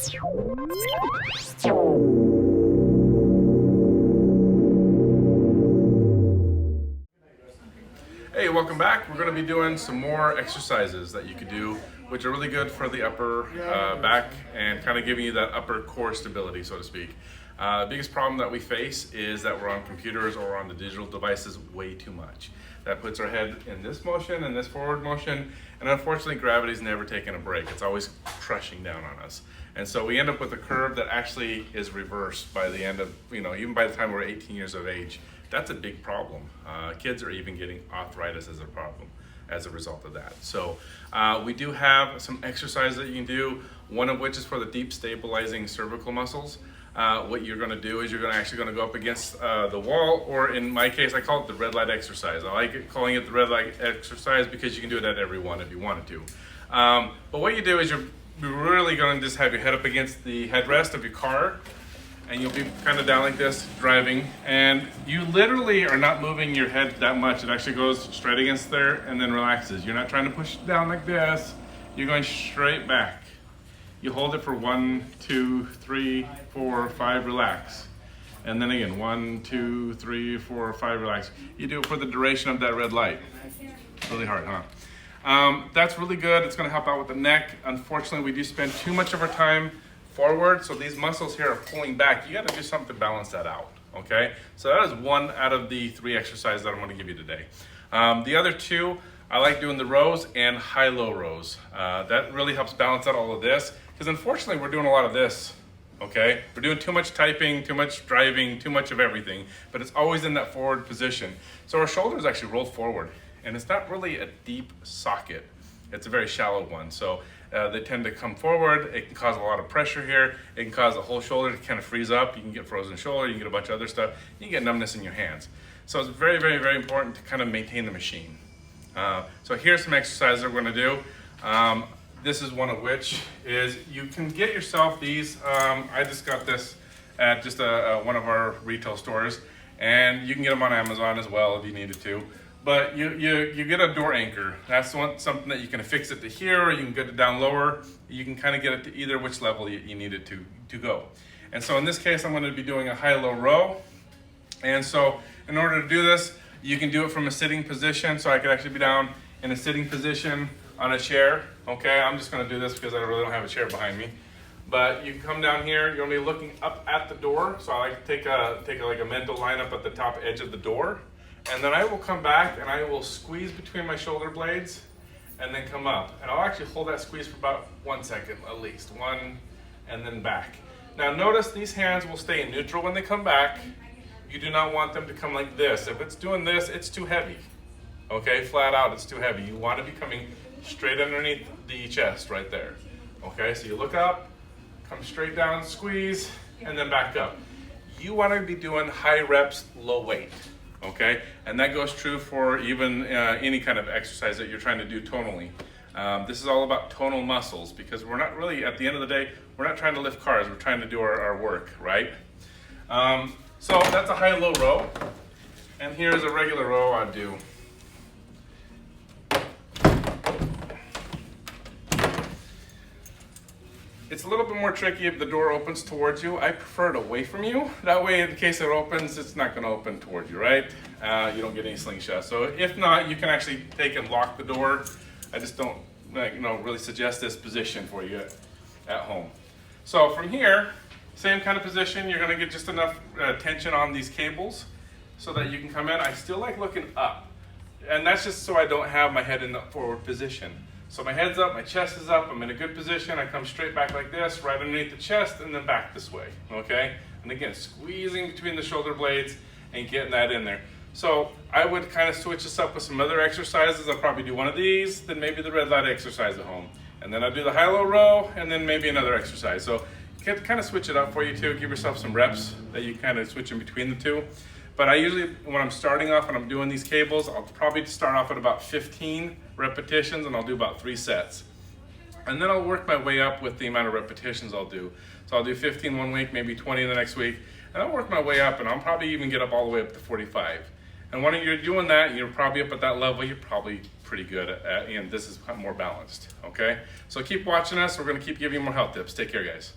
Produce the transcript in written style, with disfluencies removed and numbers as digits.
Hey, welcome back. We're going to be doing some more exercises that you can do, which are really good for the upper back and kind of giving you that upper core stability, so to speak. The biggest problem that we face is that we're on computers or on the digital devices way too much. That puts our head in this motion and this forward motion, and unfortunately gravity's never taken a break. It's always crushing down on us. And so we end up with a curve that actually is reversed by the end of, even by the time we're 18 years of age. That's a big problem. Kids are even getting arthritis as a problem as a result of that. So we do have some exercises that you can do, one of which is for the deep stabilizing cervical muscles. What you're going to do is you're actually going to go up against the wall, or in my case, I call it the red light exercise. I like calling it the red light exercise because you can do it at every one if you wanted to. But what you do is you're really going to just have your head up against the headrest of your car, and you'll be kind of down like this driving, and you literally are not moving your head that much. It actually goes straight against there and then relaxes. You're not trying to push it down like this. You're going straight back. You hold it for 1, 2, 3, 4, 5, relax. And then again, 1, 2, 3, 4, 5, relax. You do it for the duration of that red light. Really hard, huh? That's really good. It's going to help out with the neck. Unfortunately, we do spend too much of our time forward, so these muscles here are pulling back. You got to do something to balance that out, okay? So that is one out of the 3 exercises that I'm going to give you today. The other 2, I like doing the rows and high-low rows. That really helps balance out all of this, because unfortunately we're doing a lot of this, okay? We're doing too much typing, too much driving, too much of everything, but it's always in that forward position. So our shoulders actually roll forward, and it's not really a deep socket. It's a very shallow one. So they tend to come forward. It can cause a lot of pressure here. It can cause the whole shoulder to kind of freeze up. You can get frozen shoulder. You can get a bunch of other stuff. You can get numbness in your hands. So it's very, very, very important to kind of maintain the machine. So here's some exercises we're going to do. This is one of which is you can get yourself these. I just got this at just one of our retail stores, and you can get them on Amazon as well if you needed to. But you get a door anchor. That's something that you can fix it to here, or you can get it down lower. You can kind of get it to either which level you need it to go. And so in this case, I'm going to be doing a high-low row. And so in order to do this, you can do it from a sitting position. So I could actually be down in a sitting position on a chair. Okay, I'm just going to do this because I really don't have a chair behind me. But you come down here, you're going to be looking up at the door. So I like to take a mental line up at the top edge of the door. And then I will come back and I will squeeze between my shoulder blades and then come up. And I'll actually hold that squeeze for about 1 second at least. 1 and then back. Now notice these hands will stay in neutral when they come back. You do not want them to come like this. If it's doing this, it's too heavy. Okay, flat out, it's too heavy. You want to be coming straight underneath the chest right there. Okay, so you look up, come straight down, squeeze, and then back up. You want to be doing high reps, low weight. Okay, and that goes true for even any kind of exercise that you're trying to do tonally. This is all about tonal muscles, because we're not really, at the end of the day, we're not trying to lift cars, we're trying to do our work, right? So that's a high-low row, and here's a regular row I'd do. It's a little bit more tricky if the door opens towards you. I prefer it away from you. That way, in case it opens, it's not going to open towards you, right? You don't get any slingshot. So if not, you can actually take and lock the door. I just don't really suggest this position for you at home. So from here, same kind of position. You're going to get just enough tension on these cables so that you can come in. I still like looking up. And that's just so I don't have my head in the forward position. So my head's up, my chest is up, I'm in a good position, I come straight back like this, right underneath the chest, and then back this way, okay? And again, squeezing between the shoulder blades and getting that in there. So I would kind of switch this up with some other exercises. I'll probably do one of these, then maybe the red light exercise at home. And then I'll do the high-low row, and then maybe another exercise. So you can kind of switch it up for you too, give yourself some reps that you kind of switch in between the two. But I usually, when I'm starting off and I'm doing these cables, I'll probably start off at about 15 repetitions, and I'll do about 3 sets. And then I'll work my way up with the amount of repetitions I'll do. So I'll do 15 one week, maybe 20 the next week, and I'll work my way up, and I'll probably even get up all the way up to 45. And when you're doing that, you're probably up at that level, you're probably pretty good at, and this is more balanced, okay? So keep watching us. We're gonna keep giving you more health tips. Take care, guys.